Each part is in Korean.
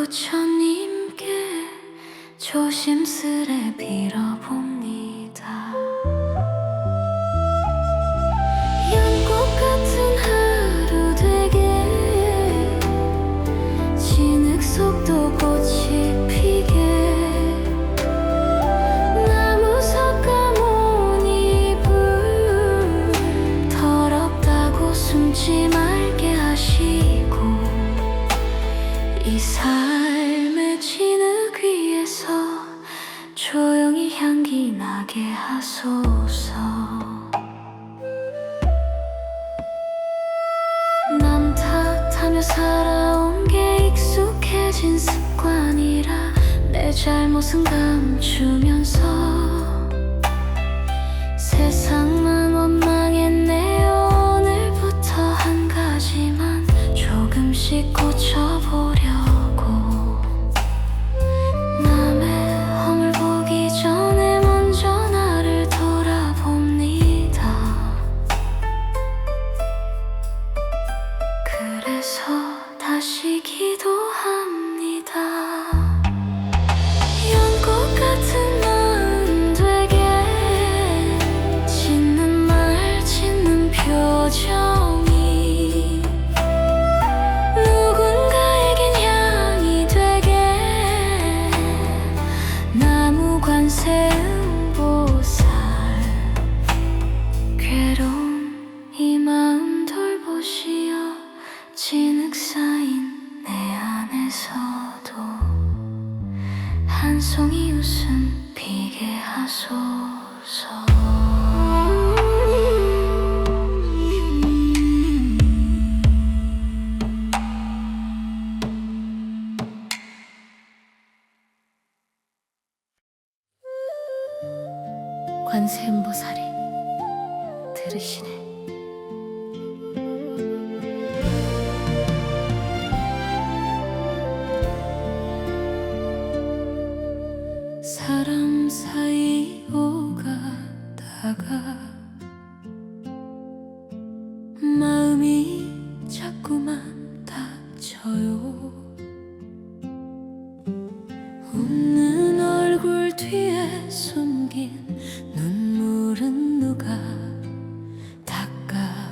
부처님께 조심스레 빌어봅니다. 연꽃 같은 하루 되게 진흙 속도 꽃이 피게 나무 삭감온 이불 더럽다고 숨지 말게 하시고 이 삶의 진흙 위에서 조용히 향기 나게 하소서. 남 탓하며 살아온 게 익숙해진 습관이라 내 잘못은 감추면서 세상만 원망했네요. 오늘부터 한 가지만 조금씩 고쳐보려고 남의 허물 보기 전에 먼저 나를 돌아봅니다. 그래서 다시 기도합니다. 연꽃 같은 마음 되게 짓는 말 짓는 표정이 누군가에겐 향이 되게 나무 관세음보살 괴로운 이 마음 돌보시어 진흙 쌓인 내 안에서도 한 송이 웃음 피게 하소서. 관세음보살이 들으시네. 사람 사이 오가다가 마음이 자꾸만 다쳐요. 웃는 얼굴 뒤에 숨긴 눈물은 누가 닦아줄까요?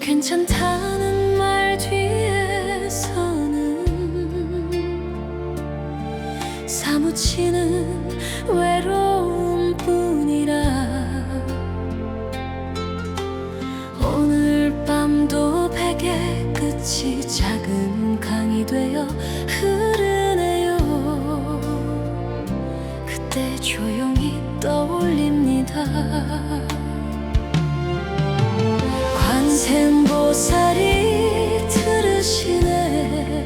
괜찮다는 말 뒤에서는 사무치는 외로움 뿐이라 오늘 밤도 베개 끝이 작은 강이 되어 흐르네요. 그때 조용히 떠올립니다. 관세음보살이 들으시네.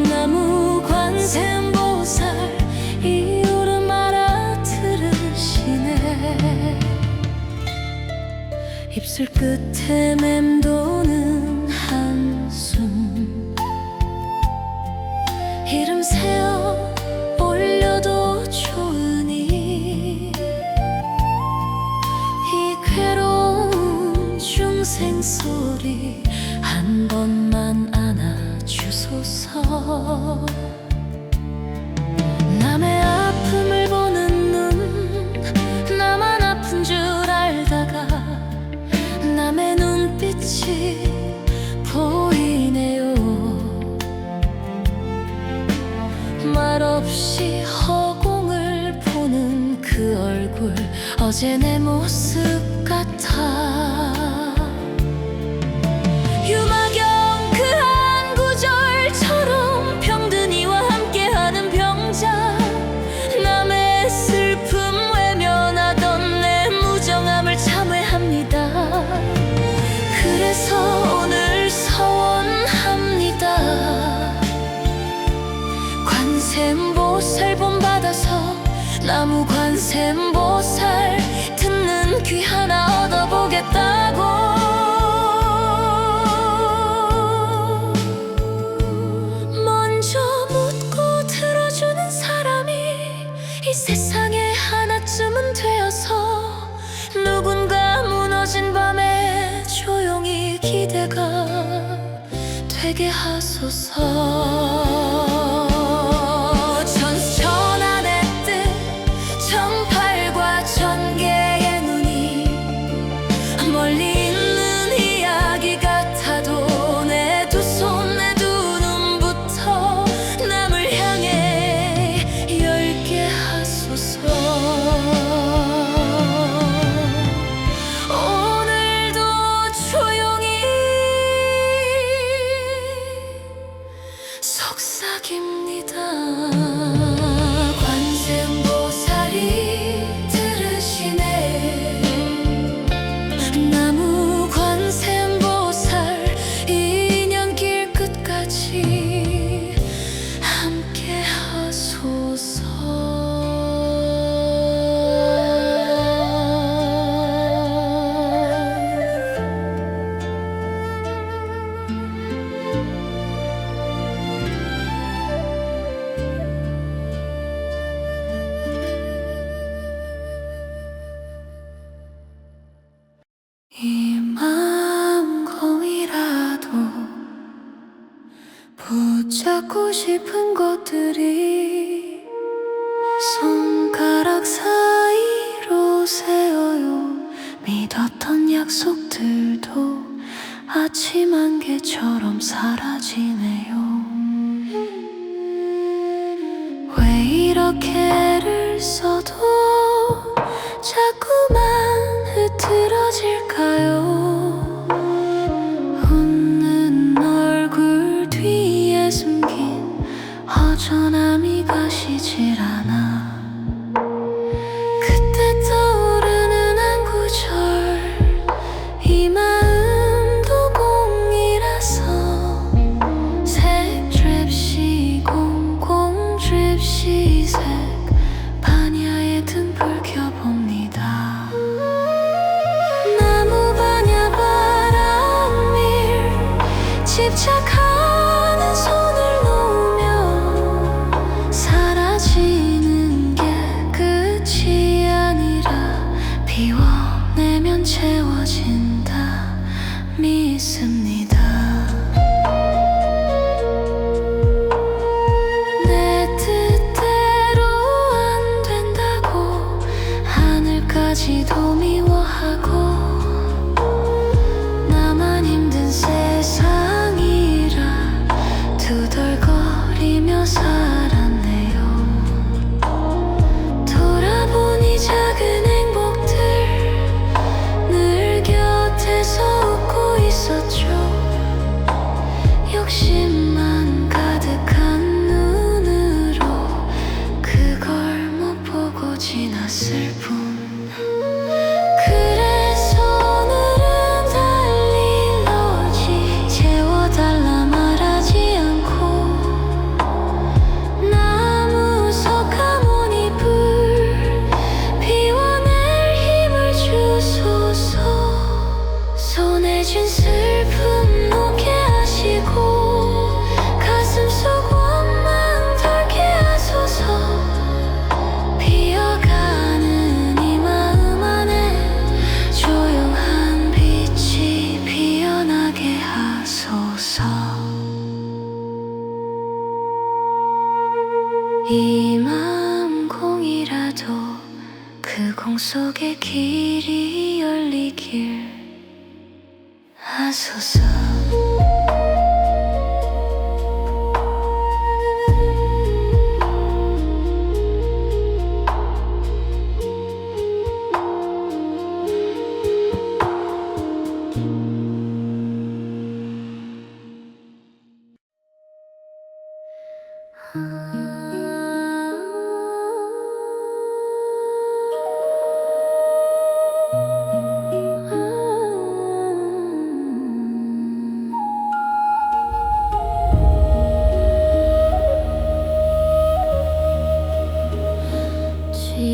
나무 관세음보살 이유를 알아들으시네. 입술 끝에 맴도는 한숨 이름 세어 올려도 좋으니 이 괴로운 중생 소리 한 번만 안아주소서. 남의 아픔을 보는 눈 나만 아픈 줄 알다가 남의 눈빛이 보이네요. 말없이 허공을 보는 그 얼굴 어제 내 모습 같아. 유마경 그 한 구절처럼 병든이와 함께하는 병자 남의 슬픔 외면하던 내 무정함을 참회합니다. 그래서 오늘 서원합니다. 관세음보살 본받아서 나무 관세음보살 듣는 귀 하나 얻어보겠다고. 먼저 묻고 들어주는 사람이 이 세상에 하나쯤은 되어서 누군가 무너진 밤에 조용히 되게 하소서. 전안의 뜻 정팔과 전개의 눈이 멀리 있는 이야기 같아도 내 두 손 내 두 눈부터 남을 향해 열게 하소서. 오늘도 조용히 속삭입니다. 관세음보살이 들으시네. 나무 관세음보살 인연길 끝까지 함께 하소서. 이 마음공이라도 붙잡고 싶은 것들이 손가락 사이로 세어요. 믿었던 약속들도 아침 안개처럼 사라지네요. 왜 이렇게 애를 써도 자꾸만 흐트러질까요? 웃는 얼굴 뒤에 숨긴 허전함이 가시질 않아. 그때 떠오르는 한 구절, 이 마음도 공이라서 색 드립시 공공 드립시 색 반야에 등불 켜봅니다. 집착하는 손을 놓으며 사라지는 게 끝이 아니라 비워내면 채워진다 믿습니다. 내 뜻대로 안 된다고 하늘까지도 미워하고 나만 힘든 세상이라 투덜거리며 살았네요. 돌아보니 작은 행복들 늘 곁에서 웃고 있었죠. 욕심만 가득한 눈으로 그걸 못 보고 지났을 뿐. 그래서 오늘은 달리 러지 채워달라 말하지 않고 나무 석가모니 불 피워낼 힘을 주소서. 손에 쥔 슬픔 놓게 하시고 가슴 속 원망 덜게 하소서. 피어가는 이 마음 안에 조용한 빛이 피어나게 하소서. 이 마음 공이라도 그 공 속에 길이 열리길 하소서.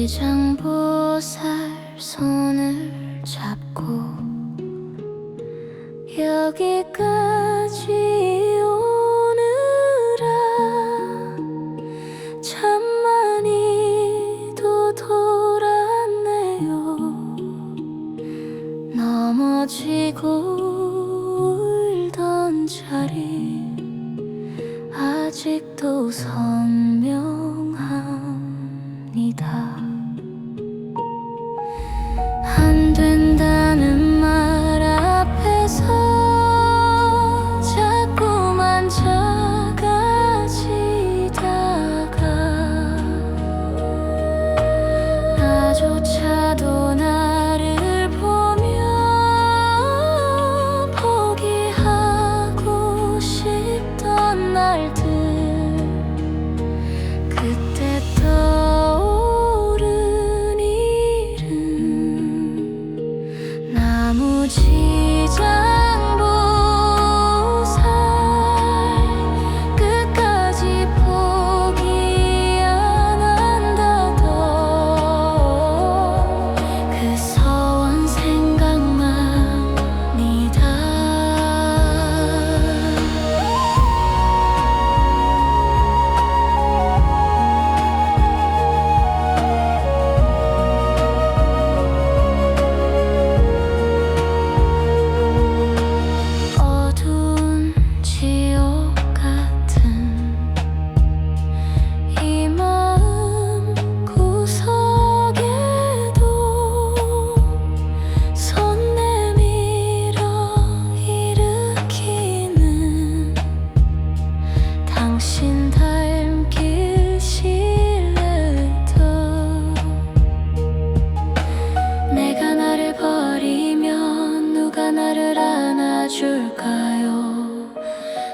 지장보살 손을 잡고 여기까지 오느라 참 많이도 돌았네요. 넘어지고 울던 자리 봅니다. 안 된다는 말 앞에서 자꾸만 작아지다가 나조차도 나를 보며 포기하고 싶던 날들, 그때 떠오른 일은 나무지장보살, 끝까지 포기 안 한다던 그 서원 생각만이다. 어두운 지옥 같은 이 마음 구석에도 손 내밀어 일으키는 당신 닮길 실내도, 내가 나를 버리면 누가 나를 안아줄까요?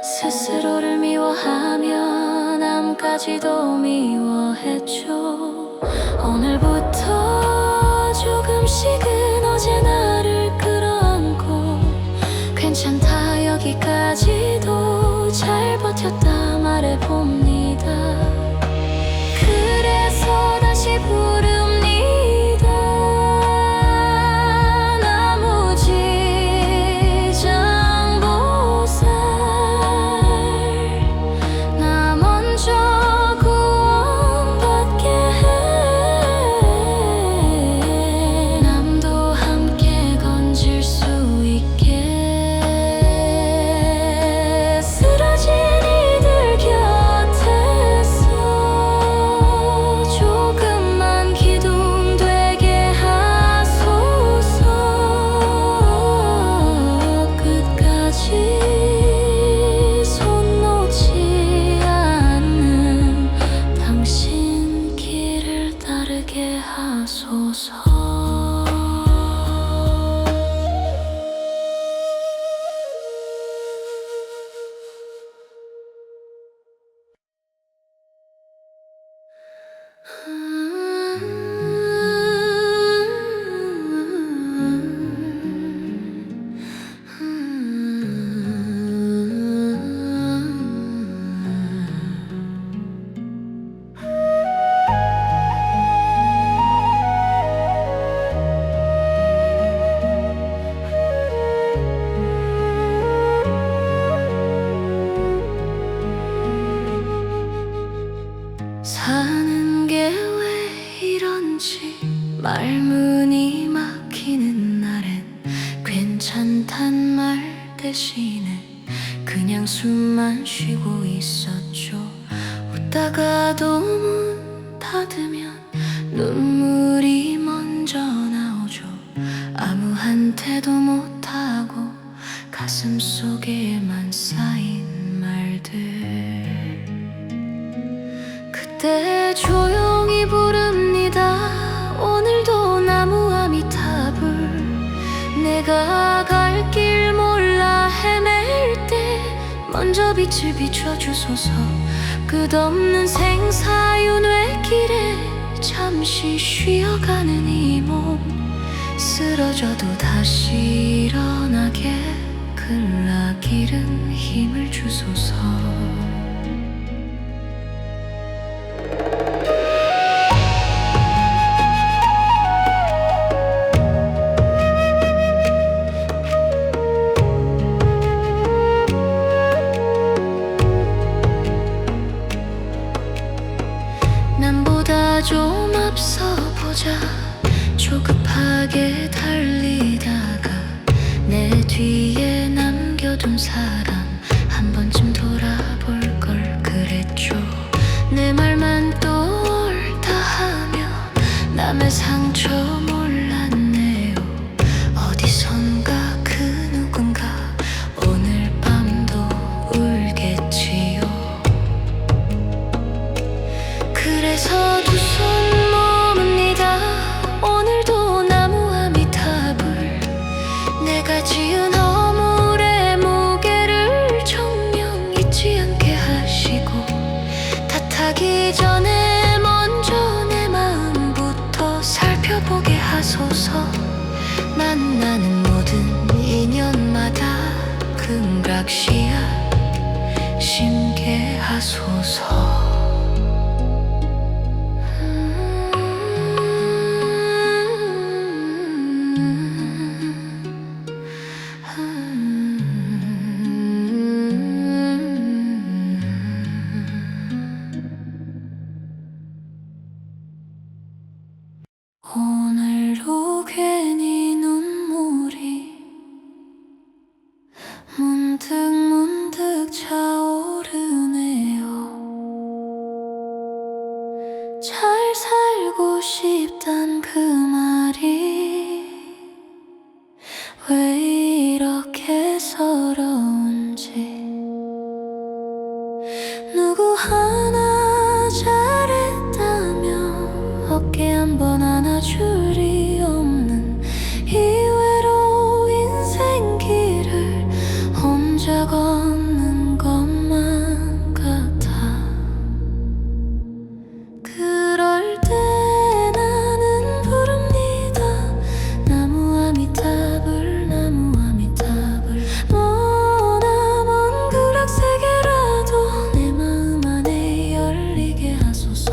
스스로를 미워하며 남까지도 미워했죠. 오늘부터 조금씩은 어제 나를 끌어안고 괜찮다, 여기까지도 잘 버텼다 말해봅니다. 그래서 다시 부릅니다. 나무지장보살, 나 먼저 구원받게 해. 남도 함께 건질 수 있게 쓰러진 이들 곁에서 조금만 기둥 되게 하소서. 끝까지 손 놓지 않는 당신 길을 따르게 하소서. 사는 게 왜 이런지 말문이 막히는 날엔 괜찮단 말 대신에 그냥 숨만 쉬고 있었죠. 웃다가도 문 닫으면 눈물이 먼저 나오죠. 아무한테도 못하고 가슴 속에만 쌓인 말들, 그때 조용히 부릅니다. 오늘도 나무 아미타불. 내가 갈 길 몰라 헤맬 때 먼저 빛을 비춰주소서. 끝없는 생사윤회길에 잠시 쉬어가는 이 몸, 쓰러져도 다시 일어나게 글라기른 힘을 주소서. 남보다 좀 앞서 보자. 조급하게 달리다가 내 뒤에 남겨둔 사람 한 번쯤 돌아볼 나의 상처 몰랐네요. 어디선가 그 누군가 오늘 밤도 울겠지요. 그래서 두 손 모읍니다. 오늘도 나무 아미타불. 내가 지은 허물의 무게를 정녕 잊지 않게 하시고, 탓하기 전에 먼저 내 마음부터 살펴보게 하소서. 만나는 모든 인연마다 금각씨앗 심게 하소서. 오늘도 괜히 눈물이 문득 차오르네요. 잘 살고 싶단 그 말이 왜 이렇게 서러운지. 누구 하나 잘했다며 어깨 한번 안아줄 리 없는 이 외로운 인생길을 혼자 걷는 것만 같아. 그럴 때 나는 부릅니다. 나무 아미타불, 나무 아미타불. 머나먼 극락세계라도 내 마음 안에 열리게 하소서.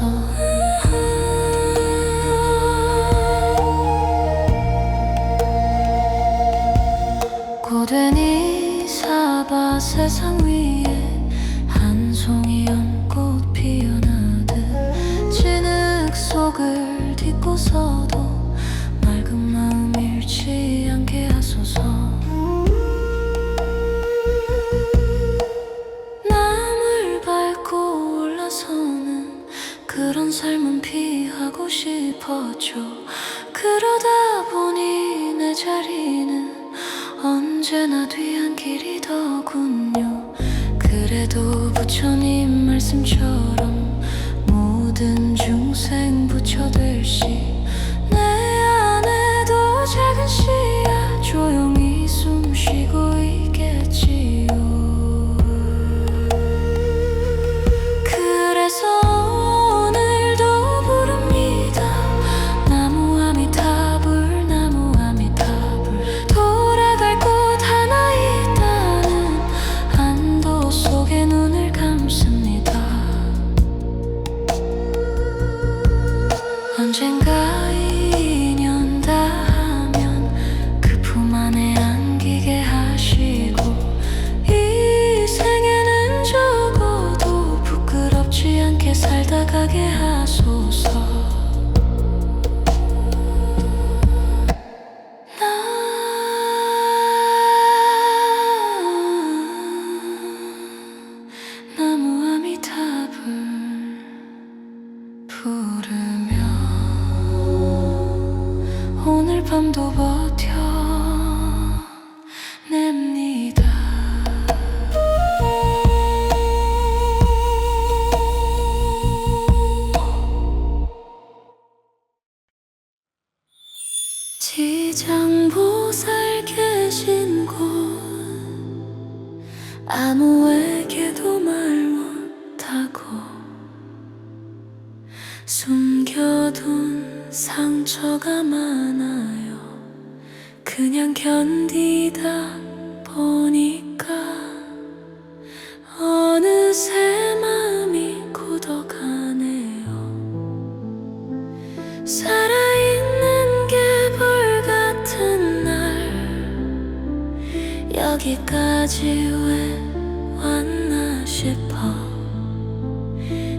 고된 이 사바 세상 위에 한 송이 연꽃 피어나듯 진흙 속을 딛고서도 맑은 마음 잃지 않게 하소서. 남을 밟고 올라서는 그런 삶은 피하고 싶었죠. 그러다 보니 내 자리는 언제나 뒤안길이더군요. 그래도 부처님 말씀처럼 모든 중생 부처 될 시 내 안에도 작은 씨앗 조용히 숨쉬고 있겠지요. 그래서 오늘도 부릅니다. 나무 아미타불, 나무 아미타불. 돌아갈 곳 하나 있다는 안도 속에 눈을 감습니다. 언젠가 인연 닿으면 그 품 안에 안기게 하시고, 이 생에는 적어도 부끄럽지 않게 살다 가게 하소서. 나무 아미타불 부르며 오늘 밤도 버텨냅니다. 지장보살 계신 곳 아무에게도 말 못하고 숨겨둔 상처가 많아요. 그냥 견디다 보니까 어느새 마음이 굳어가네요. 살아있는 게 불같은 날 여기까지 왜 왔나 싶어.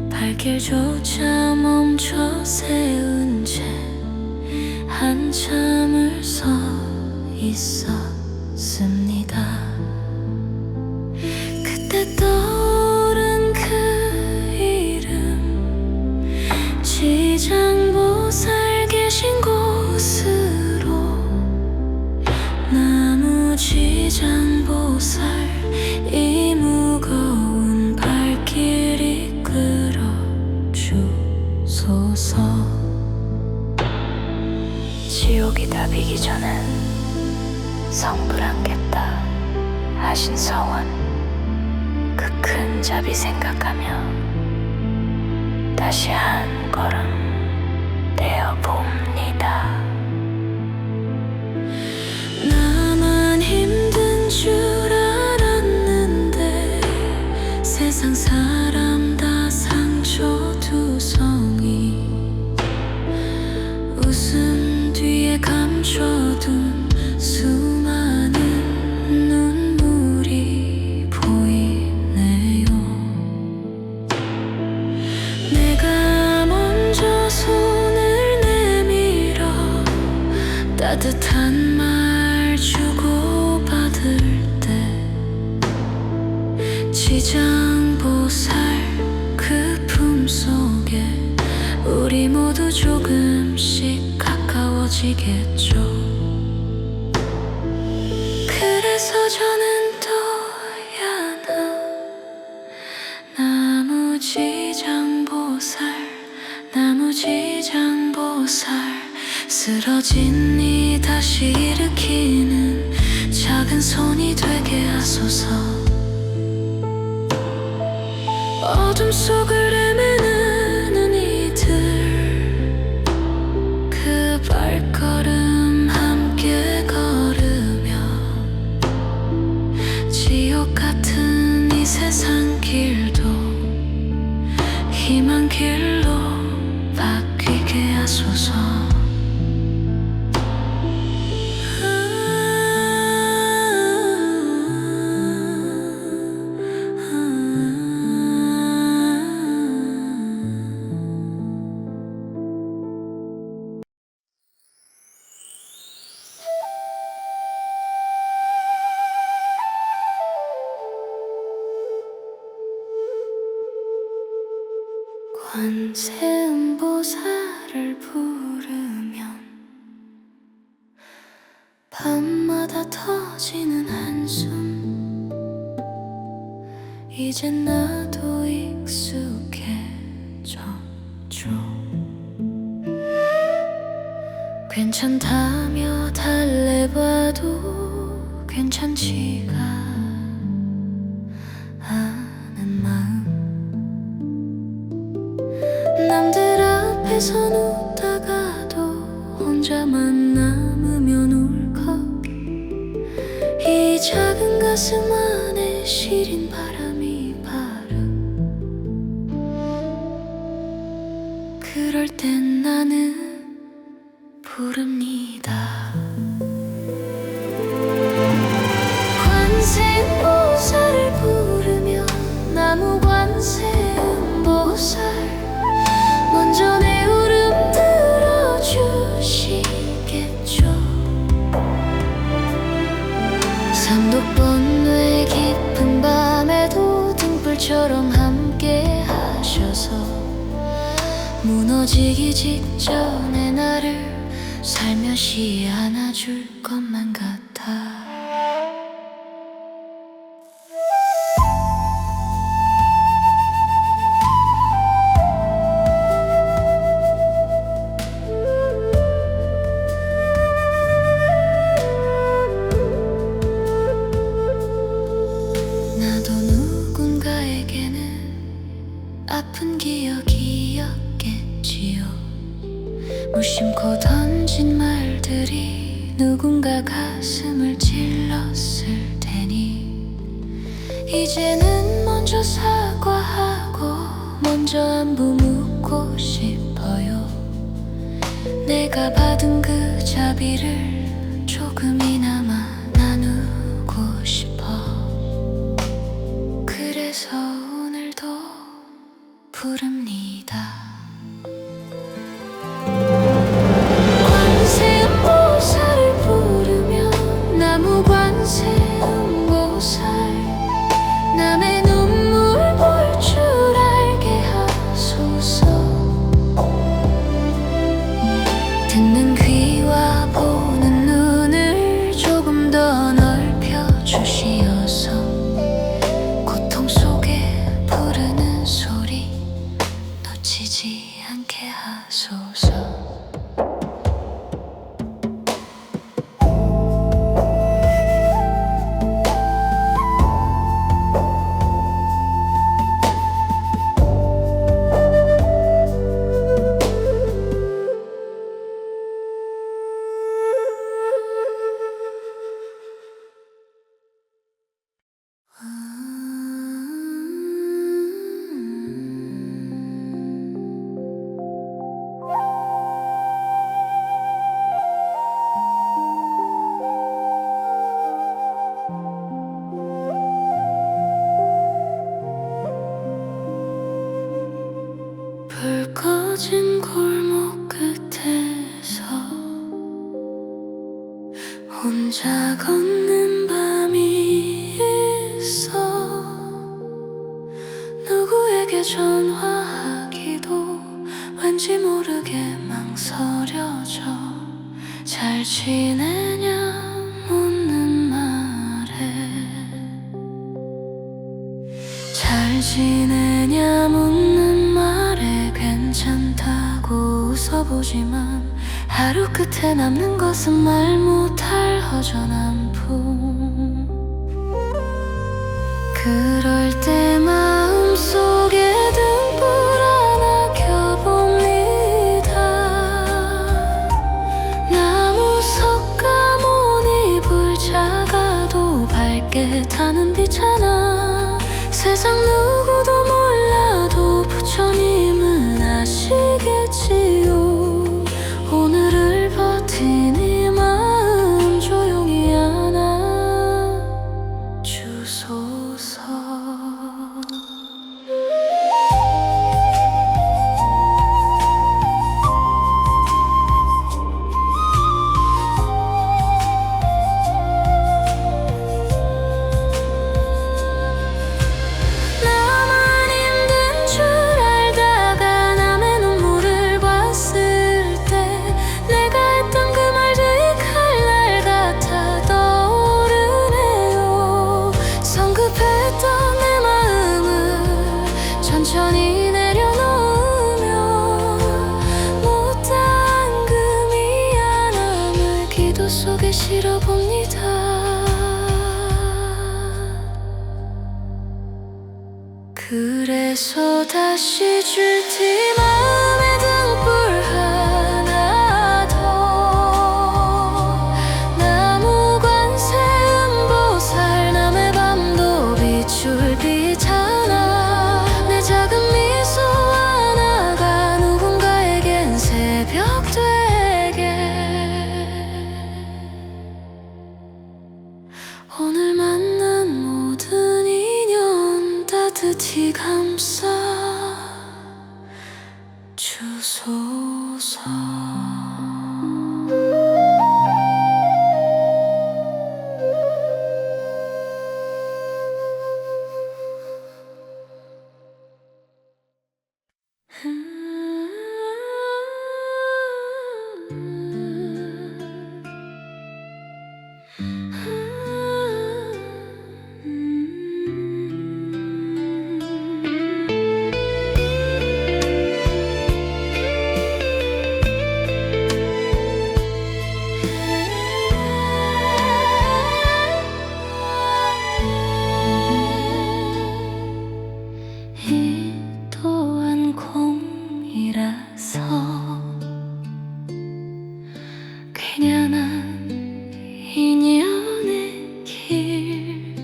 발길조차 멈춰 세운 채 한참을 서 있었습니다. 그때 떠오른 그 이름, 지장보살 계신 지옥이 답이기 전엔 성불하겠다 하신 서원, 그 큰 자비 생각하며 다시 한 걸음 떼어 봅니다. 나만 힘든 줄 알았는데 세상 사람 다 상처두성이 웃음 뒤에 감춰둔 수많은 눈물이 보이네요. 내가 먼저 손을 내밀어 따뜻한 말 주고받을 때 지장보살 그 품속에 우리 모두 조금씩 가까워지겠죠. 그래서 저는 또야 나무지장보살 쓰러진 이 다시 일으키는 작은 손이 되게 하소서. 어둠 속을 헤매는 이들 그 발걸음 함께 걸으며 지옥 같은 이 세상 길도 희망 길로 바뀌게 하소서. 관세음보살을 부르면 밤마다 터지는 한숨 이젠 나도 익숙해졌죠. 괜찮다며 달래봐도 괜찮지가 않은 마음, 남들 앞에선 웃다가도 혼자만 남으면 울컥 이 작은 가슴 안에 시린 바람이 그럴 땐 나는 부릅니다. 관세음보살을 부르며 나무 관세음보살 먼저 내 울음 들어주시겠죠. 삼독번뇌 깊은 밤에도 등불처럼 함께 하셔서 무너지기 직전에 나를 살며시 안아줄 것만 같아. 나도 누군가에게는 아픈 기억이었겠지요. 무심코 던진 말들이 누군가 가슴을 찔렀을 테니 이제는 먼저 사과하고 먼저 안부 묻고 싶어요. 내가 받은 그 자비를 조금이나마 나누고 싶어. 그래서 오늘도 부릅니다. 관세음보살을 부르며 나무 관세음보살 남의 눈물 볼 줄 알게 하소서. 듣는 귀와 보는 눈을 조금 더 넓혀 주시어서 고통 속에 부르는 소리 놓치지 않게 하소서. 혼자 걷는 밤이 있어. 누구에게 전화하기도 왠지 모르게 망설여져. 잘 지내냐 묻는 말에, 잘 지내냐 묻는 말에 괜찮다고 웃어보지만 하루 끝에 남는 것은 말 못할 허전한 품. 그럴 때 마음속에 등불 하나 켜봅니다. 나무 석가모니 불 작아도 밝게 타는 빛하나. 세상 누구도 몰라도 부처님은 아시겠지요. 오늘을 버틴 이 마음 조용히 안아주소서. 나만 힘든 줄 알다가 남의 눈물을 봤을 때 내가 했던 그 말들이 칼날 같아 떠오르네요. 성급했던 내 마음을 천천히 내려놓으며 못다한 그 미안함을 기도 속에 실어봅니다. 그래서 다시 줄티 마음에 등불 하나 더. 나무 관세 음보살 남의 밤도 비출 빛 하나. 내 작은 미소 하나가 누군가에겐 새벽 되게. 오늘 만난 모든 인연 따뜻히 감싸 주소서. 이 또한 공이라서 괜연한 인연의 길.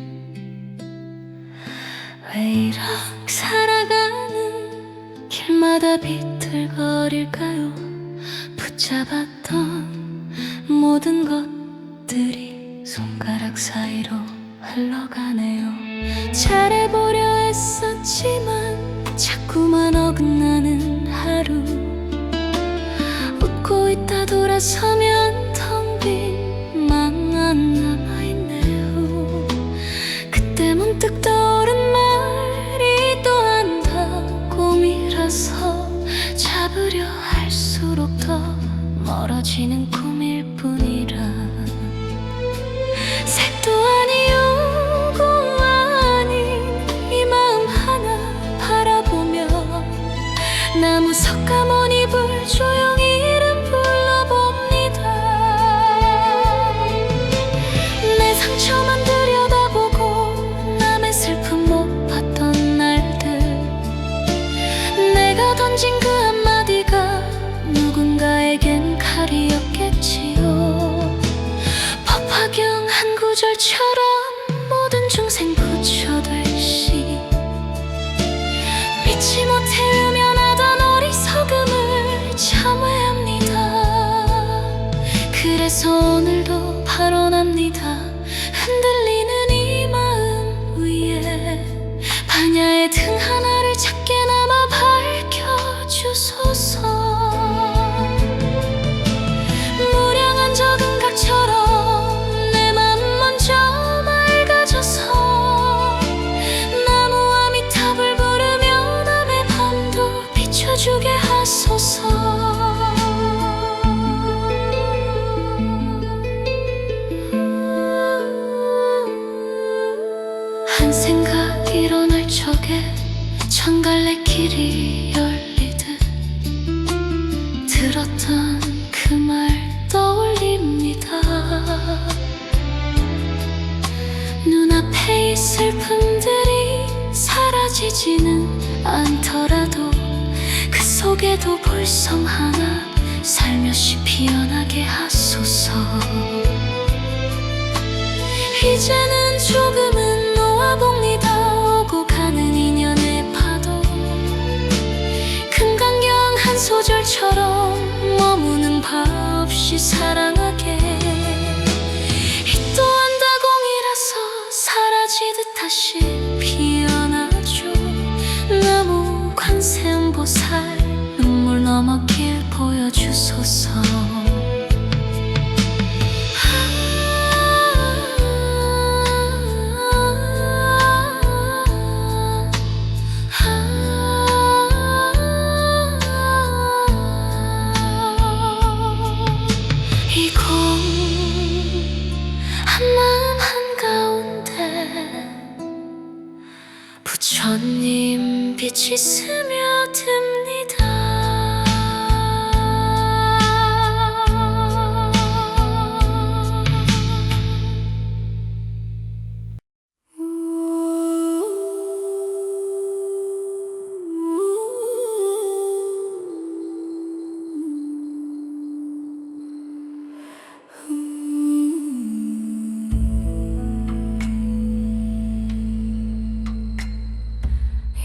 왜 이렇게 살아가는 길마다 비틀거릴까요? 붙잡았던 모든 것들이 손가락 사이로 흘러가네요. 잘해보려 했었지만 자꾸만 어긋나는 하루. 웃고 있다 돌아서면 텅 빈 맘만 남아있네요. 그때 문득 떠오른 말이 또한 다 꿈이라서 잡으려 할수록 더 멀어지는 꿈일 뿐이라. 색도 아니요 아닌 이 마음 하나 바라보며 나무 석가모니 불 조용히 이름 불러봅니다. 내 상처만 들여다보고 남의 슬픔 못 봤던 날들. 내가 던진 그 한마디가 누군가에겐 칼이었겠지요. 법화경 한 구절처럼 모든 중생 부처되시. 믿지 못해 유면하던 어리석음을 참회합니다. 그래서 오늘도 발언합니다. 흔들리는 이 마음 위에 반야의 등 하나를 작게나마 밝혀주소서. 무량한 적은 각처럼 내 창갈래길이 열리듯 들었던 그 말 떠올립니다. 눈앞에 이 슬픔들이 사라지지는 않더라도 그 속에도 볼성 하나 살며시 피어나게 하소서. 이제는 조금은 놓아봅니다. 오고 가는 인연의 파도 금강경 한 소절처럼 머무는 바 없이 사랑하게. 이 또한 다공이라서 사라지듯 다시 피어나죠. 나무 관세음보살 눈물 넘어길 보여주소서. 이 공 한마음 한가운데 부처님 빛이 스며듭니다.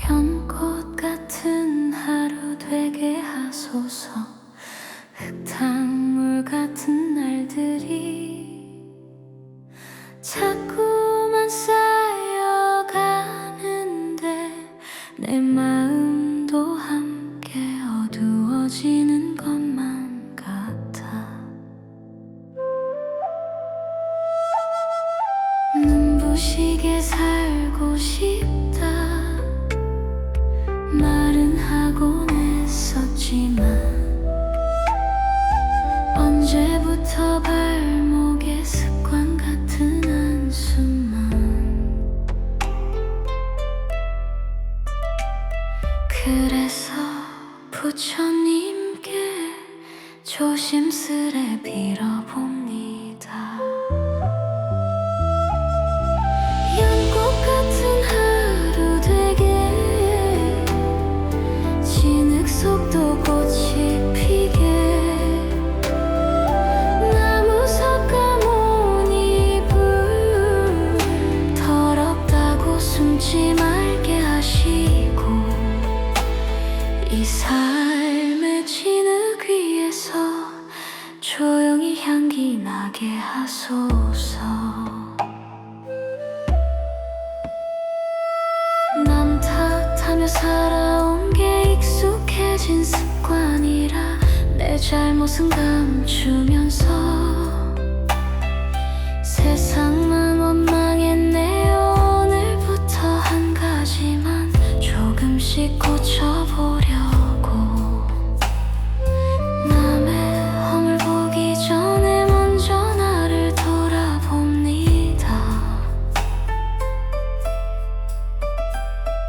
연꽃 같은 하루 되게 하소서. 흙탕물 같은 날들이 자꾸만 쌓여가는데 내 마음도 함께 어두워지는 것만 같아. 눈부시게 살고 싶다 말은 하곤 했었지만 언제부터 발목에 습관 같은 한숨만. 그래서 부처님께 조심스레 빌어봅니다. 연꽃 같은 하루 되게 진흙 속도 꽃이 피게 나무 섭가문 이불 더럽다고 숨지 말게 하시고 이 삶의 진흙 위에서 조용히 향기 나게 하소서. 남 탓하며 살아온 게 익숙해진 습관이라 내 잘못은 감추면서 세상만 원망했네요. 오늘부터 한 가지만 조금씩 고쳐보려고. 남의 허물 보기 전에 먼저 나를 돌아봅니다.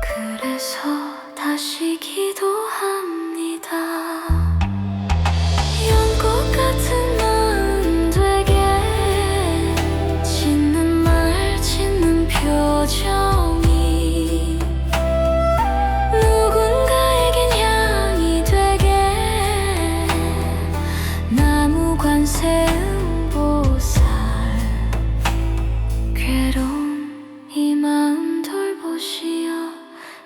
그래서 다시 기도합니다. 연꽃 같은 마음 되게 짓는 말 짓는 표정이 누군가에겐 향이 되게 나무 관세음보살 괴로운 이 마음 돌보시어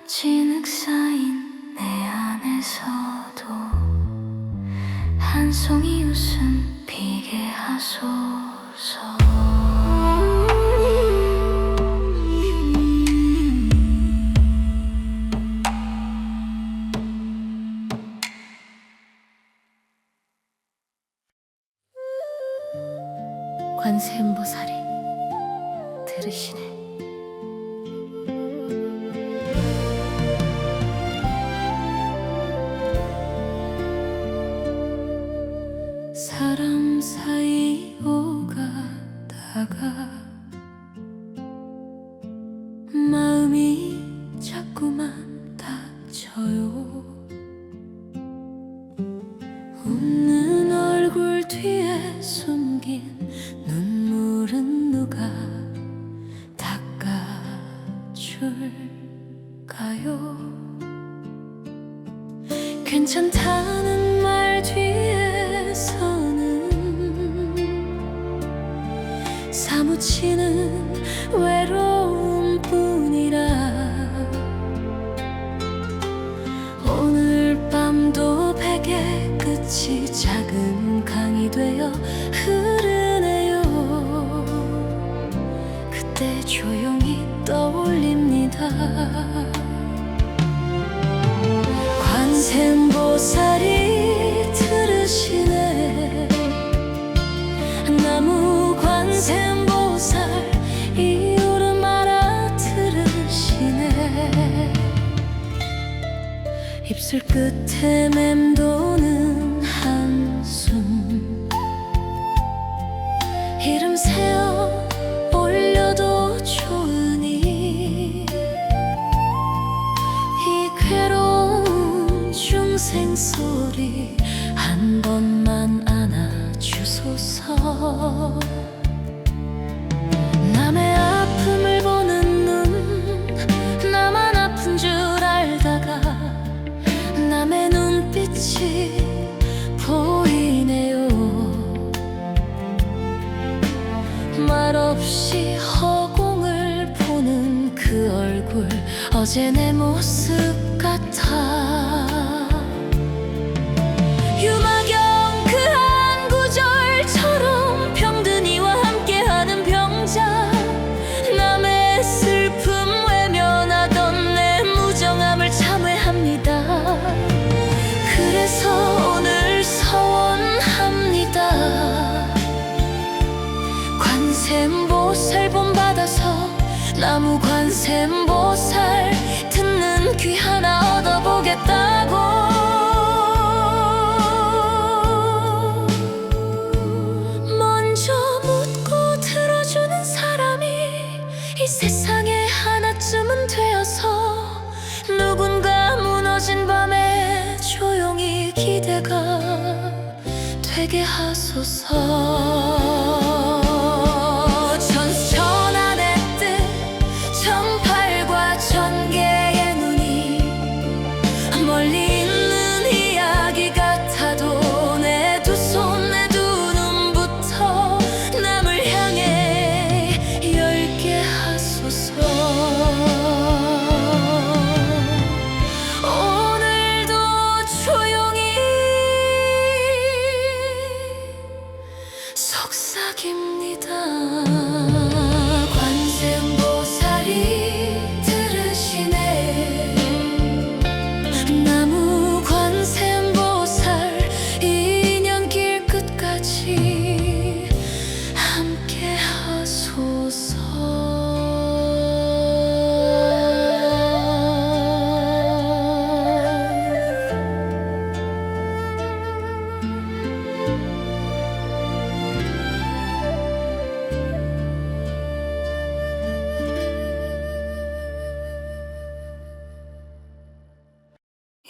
진흙 쌓인 내 안에서도 한 송이 웃음 피게 하소서. 관세음보살이 들으시네. 사람 사이 오가다가 마음이 자꾸만 다 그치는 외로움뿐이라. 오늘 밤도 베개 끝이 작은 강이 되어 흐르네요. 그때 조용히 떠올립니다. 관세음보살이 들으시네. 나무 관세음보살 이유를 알아들으시네. 입술 끝에 맴도는 한숨, 이름 세어 올려도 좋으니 이 괴로운 중생 소리 한 번만 안아주소서. 남의 아픔을 보는 눈, 나만 아픈 줄 알다가 남의 눈빛이 보이네요. 말없이 허공을 보는 그 얼굴, 어제 내 모습 같아. 유마경 그 한 구절처럼 병든이와 함께하는 병자, 남의 슬픔 외면하던 내 무정함을 참회합니다. 그래서 오늘 서원합니다. 관세음보살 본받아서 나무 관세음보살 듣는 귀 하나 얻어보겠다고. 먼저 묻고 들어주는 사람이 이 세상에 하나쯤은 되어서 누군가 무너진 밤에 조용히 기대가 되게 하소서. 전안의 뜻, 전팔과 전개의 눈이 멀리 있는 이야기 같아도 내 두 손, 내 두 눈부터 남을 향해 열게 하소서. 오늘도 조용히 속삭입니다. 관세음보살이 들으시네. 나무 관세음보살 인연길 끝까지 함께 하소서.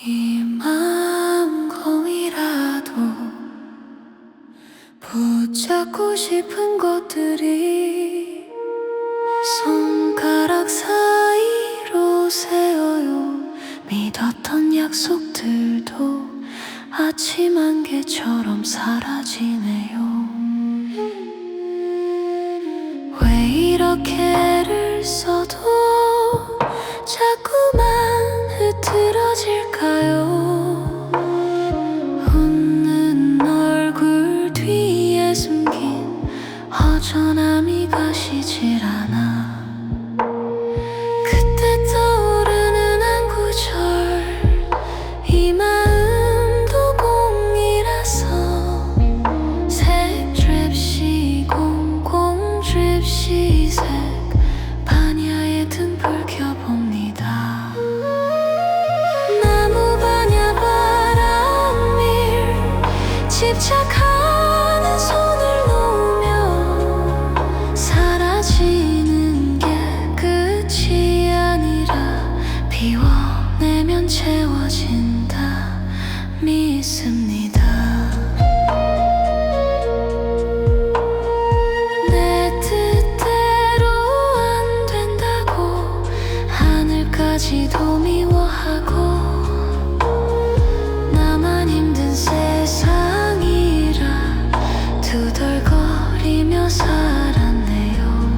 이 마음공이라도 붙잡고 싶은 것들이 손가락 사이로 세어요. 믿었던 약속들도 아침 안개처럼 사라지네요. 왜 이렇게 애를 써도 자꾸만 흐트러질까요? 웃는 얼굴 뒤에 숨긴 허전함이 가시질 않아. 그때 떠오르는 한 구절, 이 마음도 공이라서 색 드립시 공공 드립시 색 반야의 등불 켜봅니다. 나무 반야 바람일 집착하는 손을 놓으며 사라지는 게 끝이 아니라 비워내면 채워진다 믿습니다. 내 뜻대로 안 된다고 하늘까지도 미워하고 나만 힘든 세상이라 두덜거리며 살았네요.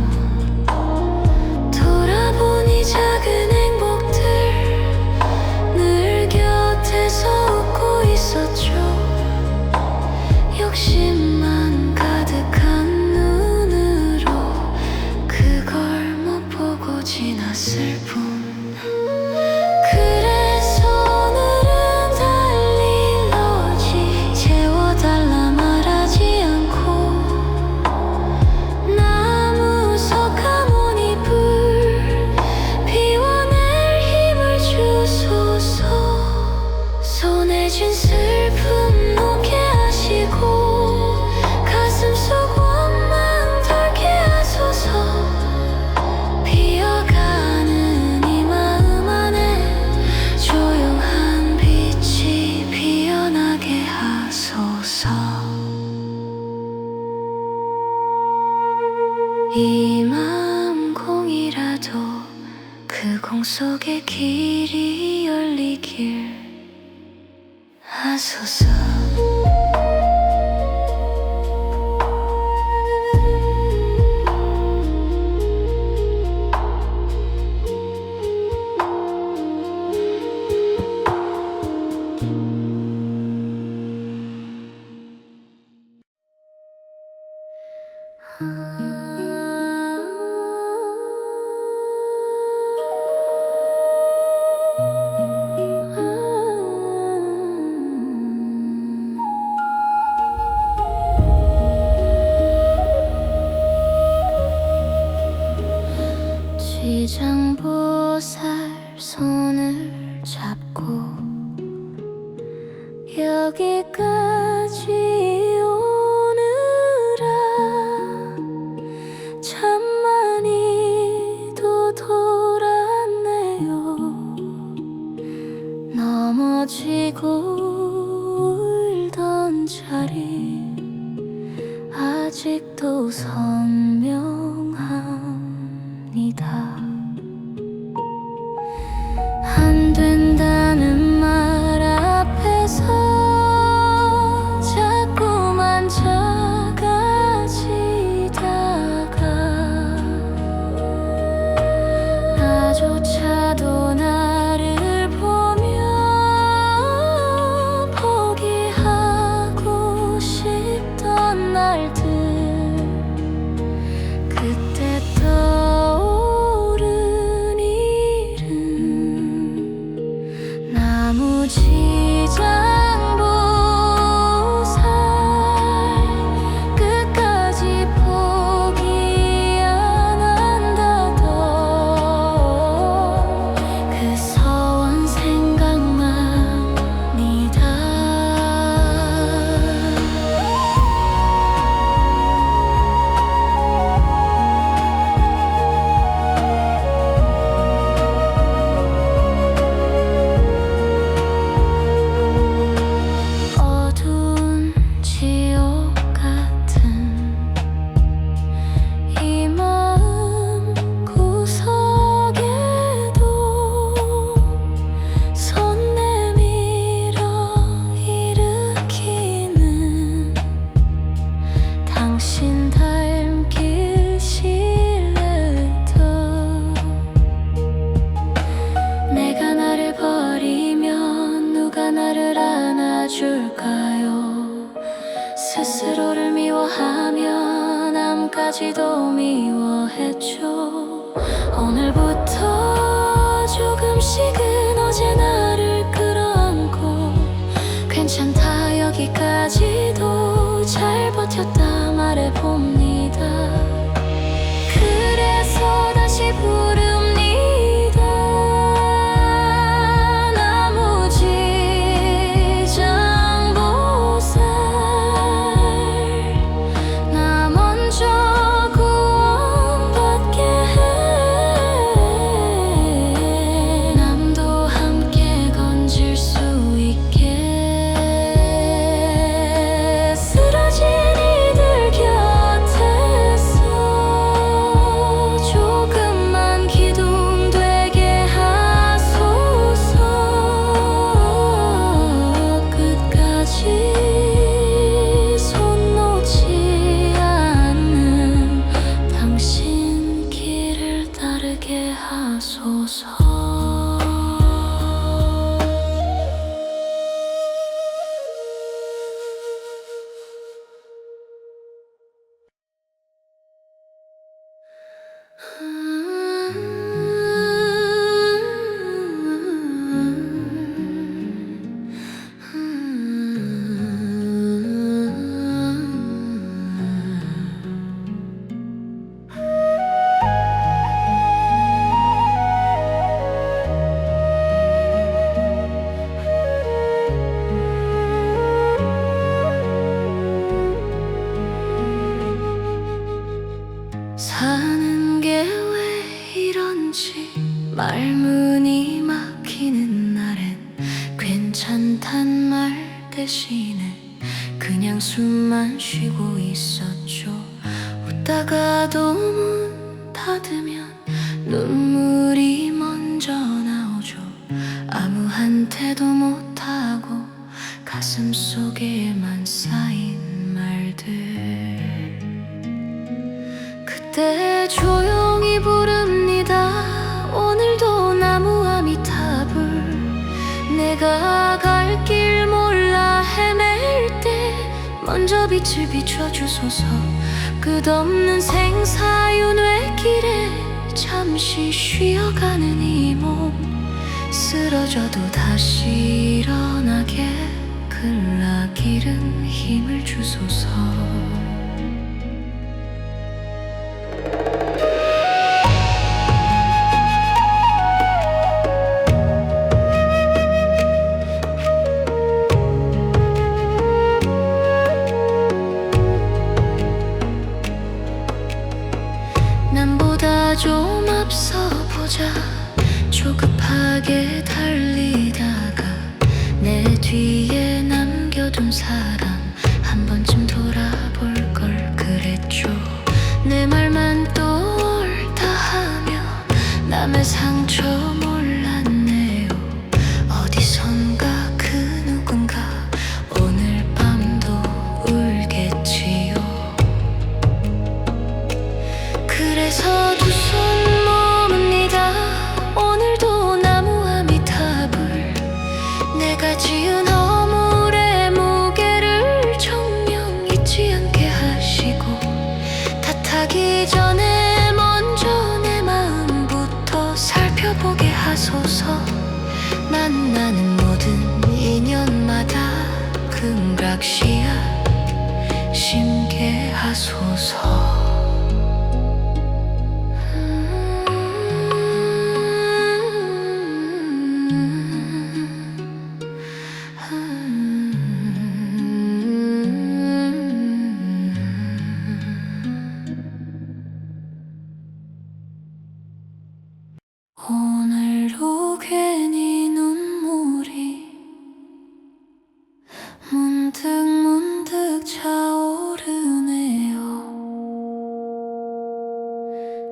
이 마음 공이라도 그 공 속에 길이 열리길 하소서. 지장보살 손을 잡고 여기까지 오느라 참 많이도 돌았네요. 넘어지고 울던 자리 아직도 선명합니다. 안 된다는 말 앞에서 자꾸만 작아지다가 나조차도 나를 보며 포기하고 싶던 날들, 그때 떠오른 일은 나무지장보살 끝까지 포기 안 한다던 그 서원 생각납니다. 어두운 지옥 같은 이 마음 구석에도 손 내밀어 일으키는 당신 닮길 신뢰도, 내가 나를 버리면 누가 나를 안아줄까요? 스스로를 미워하며 남까지도 미워했죠. 오늘부터 조금씩은 어제 나를 끌어안고 괜찮다 여기까지도 잘 버텼다 말해봅니다. 그래서 다시 부릅니다. 나무지장보살 나 먼저 구원받게 해. 남도 함께 건질 수 있게 쓰러진 이들 곁에서 조금만 기둥 되게 하소서. 끝까지 손 놓지 않는 당신 길을 따르게 하소서. 사는 게 왜 이런지 말문이 막히는 날엔 괜찮단 말 대신에 그냥 숨만 쉬고 있었죠. 걷다가도 문 닫으면 눈물이 먼저 나오죠. 아무한테도 못하고 가슴 속에만 쌓인 말들. 그때 조용히 부릅니다. 오늘도 나무 아미타불. 내가 갈 길 몰라 헤맬 때 먼저 빛을 비춰주소서. 끝없는 생사윤회 길에 잠시 쉬어가는 이 몸. 쓰러져도 다시 일어나게 글라길은 힘을 주소서. 남보다 좀 앞서 보자. 조급하게 달리다가 내 뒤에 남겨둔 사람 한 번쯤 돌아볼 걸 그랬죠. 내 말만 또 옳다 하며 남의 상처 몰랐네요. 어디선가 그 누군가 오늘 밤도 울겠지요. 그래서 두 손 모읍니다. 오늘도 나무 아미타불. 내가 지은 허물의 무게를 정녕 잊지 않게 하시고, 탓하기 전에 먼저 내 마음부터 살펴보게 하소서. 만나는 모든 인연마다 금각씨앗 심게 하소서. 오늘도 괜히 눈물이 문득 차오르네요.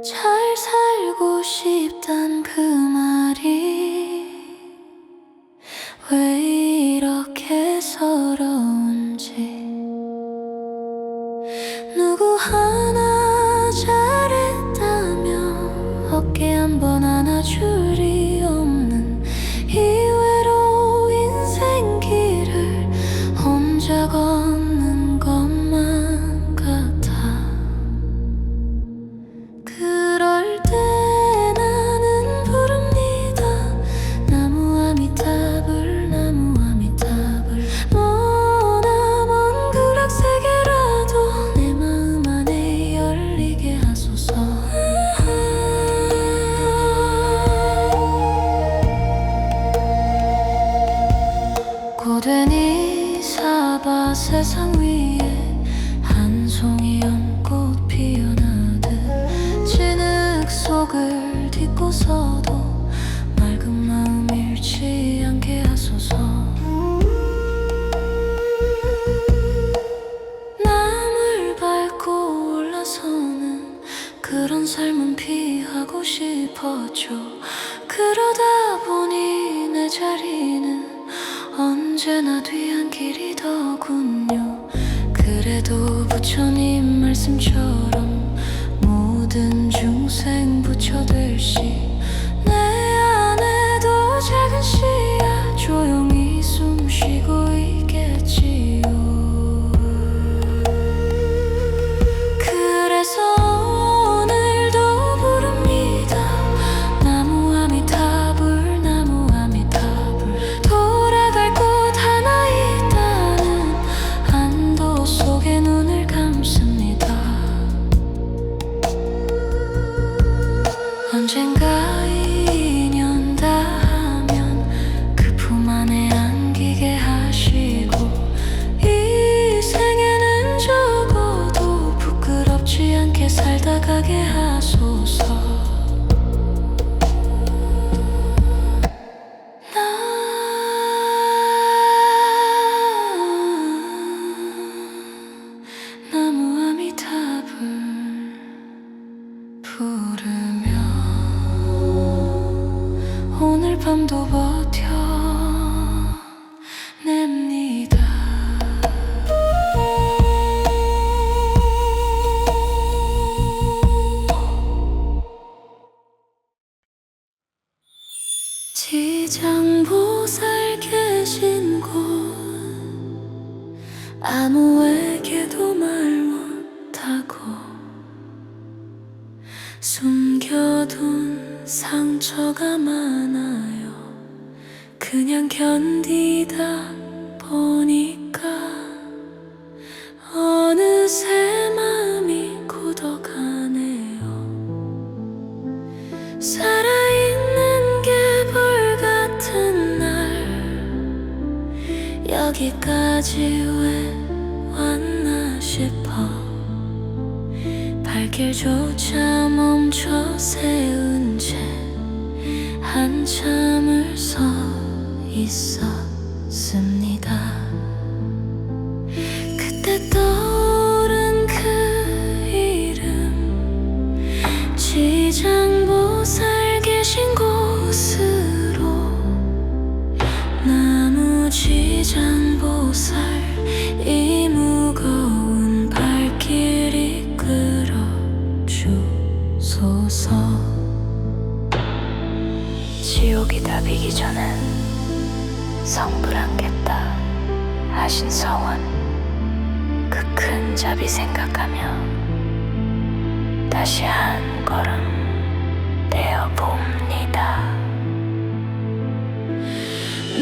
잘 살고 싶단 그 말이 왜 이렇게 서러운지. 누구 하나 잘했다며 어깨 한번 안아줄이 없는 이 외로운 인생길을 혼자 걷는 것만 같아. 그럴 때 나는 부릅니다. 나무 아미타불, 나무 아미타불. 머나먼 극락세계라도 내 마음 안에 열리게 하소서. 고된 이 사바 세상 위에 한 송이 연꽃 피어나듯 진흙 속을 딛고서도 맑은 마음 잃지 않게 하소서. 남을 밟고 올라서는 그런 삶은 피하고 싶었죠. 그러다 보니 내 자리는 언제나 뒤안길이더군요. 그래도 부처님 말씀처럼 모든 중생 부처 될 시 내 안에도 작은 씨앗 조용히 숨쉬고 있겠지요. 그래서 오늘도 부릅니다. 나무 아미타불, 나무 아미타불. 돌아갈 곳 하나 있다는 안도 속에 눈을 감습니다. 언젠가 인연 닿으면 그 품 안에 안기게 하시고, 이 생에는 적어도 부끄럽지 않게 살다 가게 하소서. 나무 아미타불. 지장보살 계신 곳 아무에게도 말 못하고 숨겨둔 상처가 많아요. 그냥 견디다 보니까 어느새 마음이 굳어가네요. 살아있는 게 불같은 날 여기까지 왜 왔나 싶어 발길조차 멈춰 세운 채 한참을 서 있었습니다. 그때 떠오른 그 이름 지장보살 계신 곳으로 나무 지장보살 이 무거운 발길 이끌어 주소서. 지옥이 답이기 전엔 성불하겠다 하신 서원 그 큰 자비 생각하며 다시 한 걸음 떼어봅니다.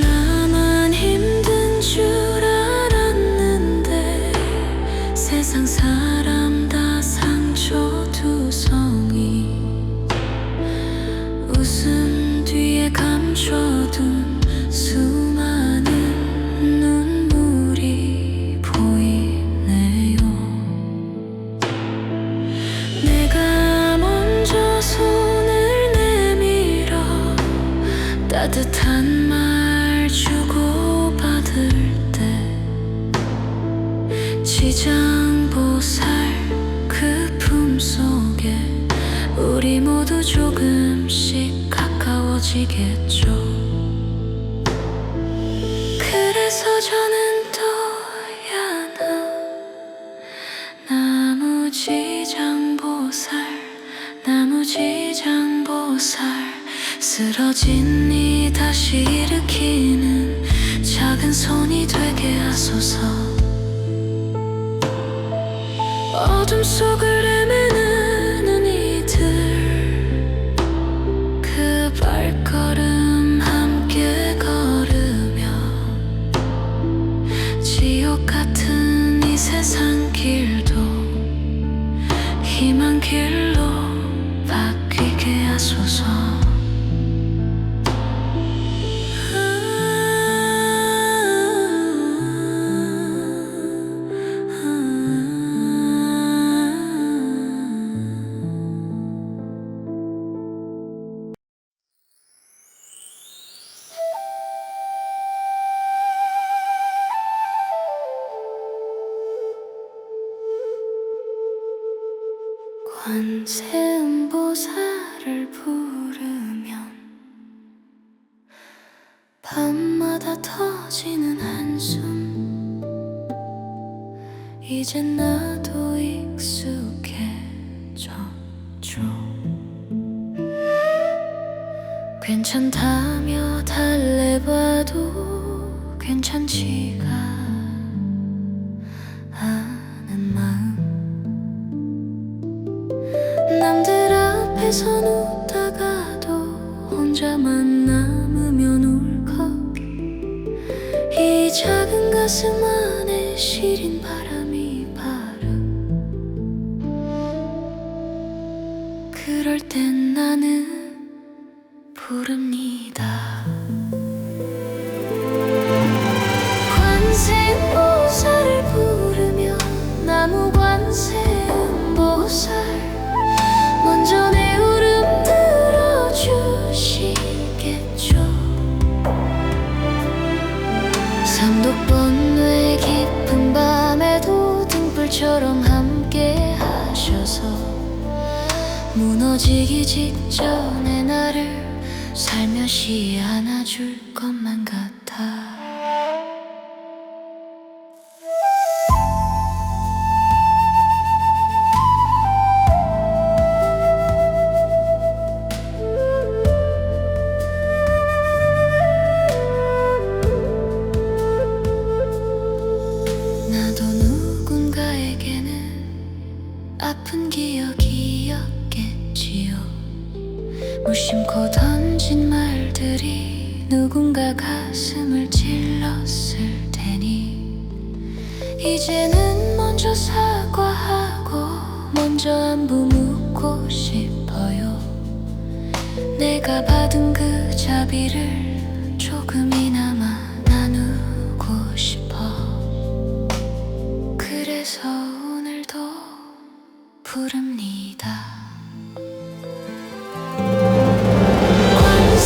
나만 힘든 줄 알았는데 세상 사람 다 상처두성이 웃음 뒤에 감춰둔 수많은 눈물이 보이네요. 내가 먼저 손을 내밀어 따뜻한 말 주고받을 때 지장보살 그 품속에 우리 모두 조금씩 가까워지겠죠. 그래서 저는 또야나 나무 지장보살 나무 지장보살 쓰러진 이 다시 일으키는 작은 손이 되게 하소서. 어둠 속을 헤매는 이들 그 발걸음 함께 걸으며 지옥 같은 이 세상 길도 희망 길로 바뀌게 하소서. 관세음보살을 부르면 밤마다 터지는 한숨 이젠 나도 익숙해졌죠. 괜찮다며 달래봐도 괜찮지가 않은 마음 남들 앞에선 웃다가도 혼자만 남으면 울컥 이 작은 가슴 안에 시린 바람이 그럴 땐 나는 부릅니다. 관세음보살을 부르며 나무 관세음보살 먼저 내 울음 들어주시겠죠. 삼독번뇌 깊은 밤에도 등불처럼 함께 하셔서 무너지기 직전에 나를 살며시 안아줄 것만 같아. 아픈 기억이었겠지요. 무심코 던진 말들이 누군가 가슴을 찔렀을 테니 이제는 먼저 사과하고 먼저 안부 묻고 싶어요. 내가 받은 그 자비를 조금이나마 나누고 싶어. 그래서 오늘도 부릅니다.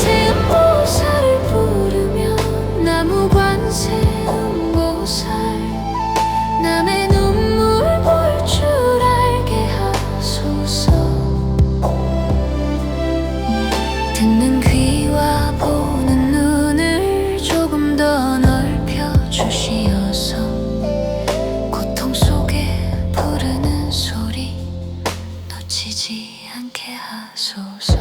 관세음보살을 부르며 나무 관세음보살 남의 눈물 볼 줄 알게 하소서. 듣는 귀와 보는 눈을 조금 더 넓혀 주시어서 고통 속에 부르는 소리 놓치지 않게 하소서.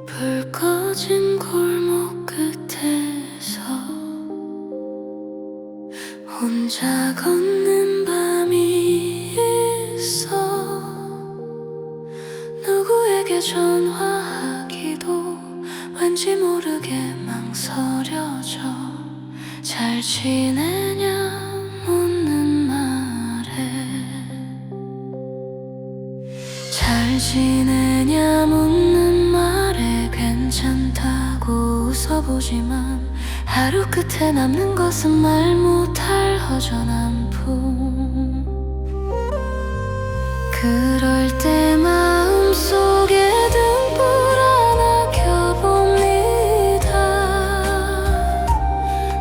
불 꺼진 골목 끝에서 혼자 걷는 밤이 있어. 누구에게 전화하기도 왠지 모르게 망설여져. 잘 지내냐 묻는 말에 잘 지내냐 묻는 말에 괜찮다고 웃어보지만 하루 끝에 남는 것은 말 못할 허전한 품. 그럴 때 마음속에 등불 하나 켜봅니다.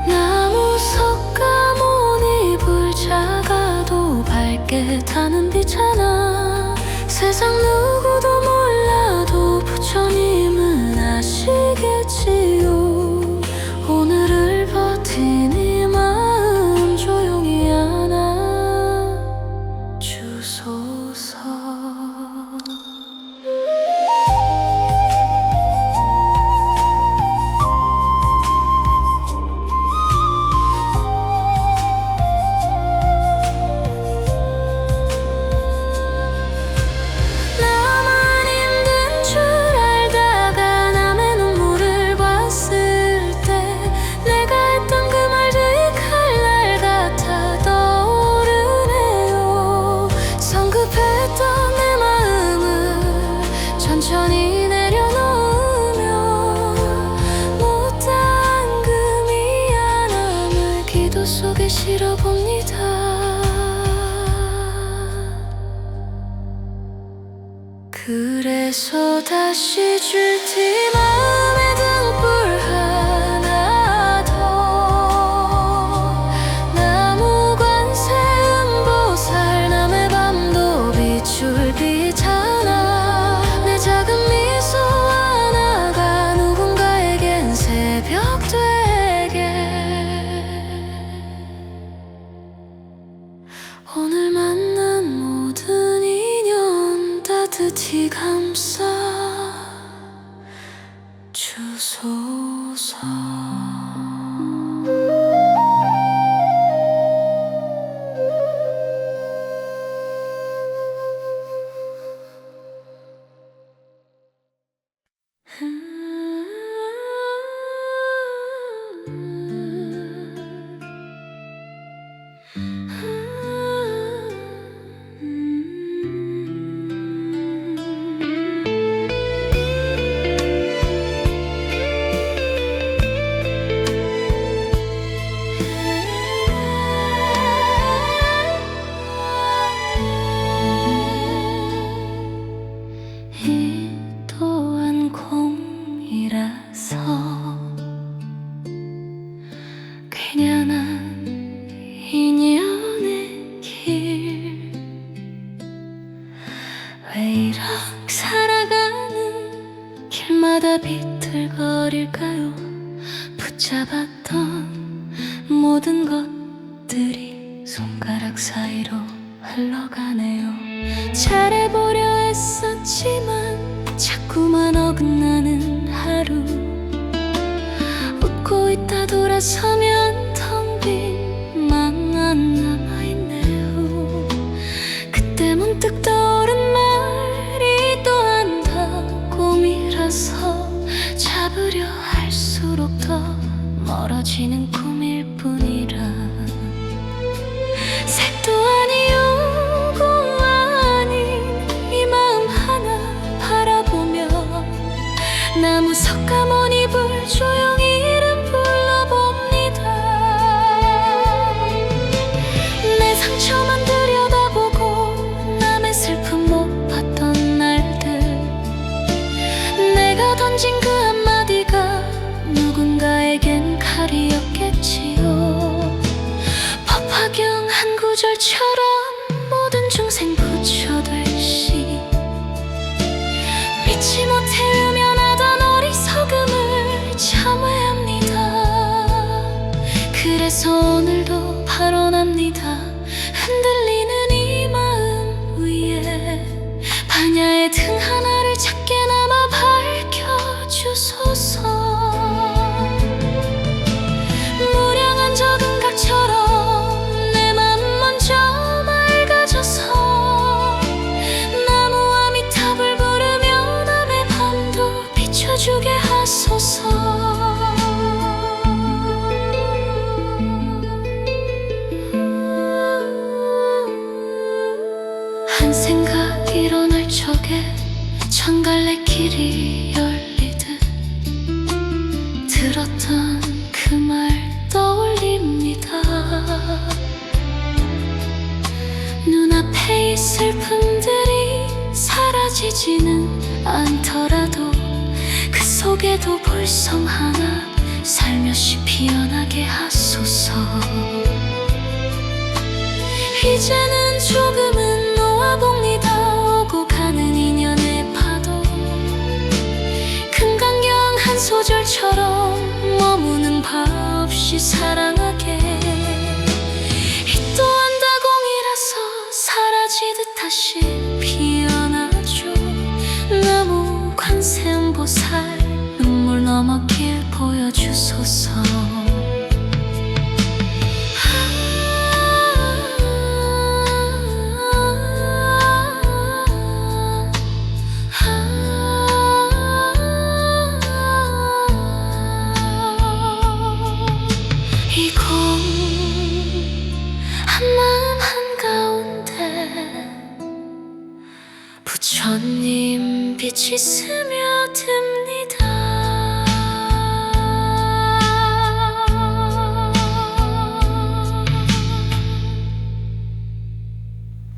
나무 석가모니 불 작아도 밝게 타는 빛하나 세상 누구도 몰라도 부처님은 아시겠지요. 오늘을 버틴 이 마음 조용히 안아 주소서. 나만 힘든 줄 알다가 남의 눈물을 봤을 때 내가 했던 그 말들이 칼날 같아 떠오르네요. 성급했던 내 마음을 천천히 내려놓으며 못다한 그 미안함을 기도 속에 실어봅니다. 그래서 다시 줄 티 마음에 등불 하나 더. 나무 관세음보살 남의 밤도 비출 빛 하나. 내 작은 미소 하나가 누군가에겐 새벽 되게. 오늘 만난 모든 인연 따뜻히 감싸 주소서. 또 때마다 비틀거릴까요? 붙잡았던 모든 것들이 손가락 사이로 흘러가네요. 잘해보려 했었지만 자꾸만 어긋나는 하루. 웃고 있다 돌아서면 텅 빈 맘만 남아있네요. 그때 문득 떠오른 말이 또한 다 꿈이라서 잡으려 할수록 더 멀어지는 꿈일 뿐이라. 색도 아니오고 아닌 이 마음 하나 바라보며 나무 석가모니 잎을 조용히 이름 불러봅니다. 내 상처만 들여다보고 남의 슬픔 못 봤던 날들. 내가 던진 그 한마디가 누군가에겐 칼이었겠지요. 법화경 한 구절처럼 모든 중생 부처되시 믿지 못해 외면하던 어리석음을 참회합니다. 그래서 오늘도 발언합니다. 흔들리는 이 마음 위에 반야의 등 하나를 작게나마 밝혀주소서. 무량한 적은 각처럼 내 맘 먼저 맑아져서 나무와 미탑을 부르며 남의 밤도 비춰주게 하소서. 한 생각 일어날 적에 천갈래 길이 열리듯 들었던 그 말 떠올립니다. 눈앞에 이 슬픔들이 사라지지는 않더라도 그 속에도 볼성 하나 살며시 피어나게 하소서. 이제는 조금은 놓아봅니다. 오고 가는 인연의 파도. 금강경 한 소절처럼 머무는 바 없이 사랑하게. 이 또한 다공이라서 사라지듯 다시 피어나죠. 나무 관세음보살 눈물 넘어 길 보여주소서. 이 공 한마음 한가운데 부처님 빛이 스며듭니다.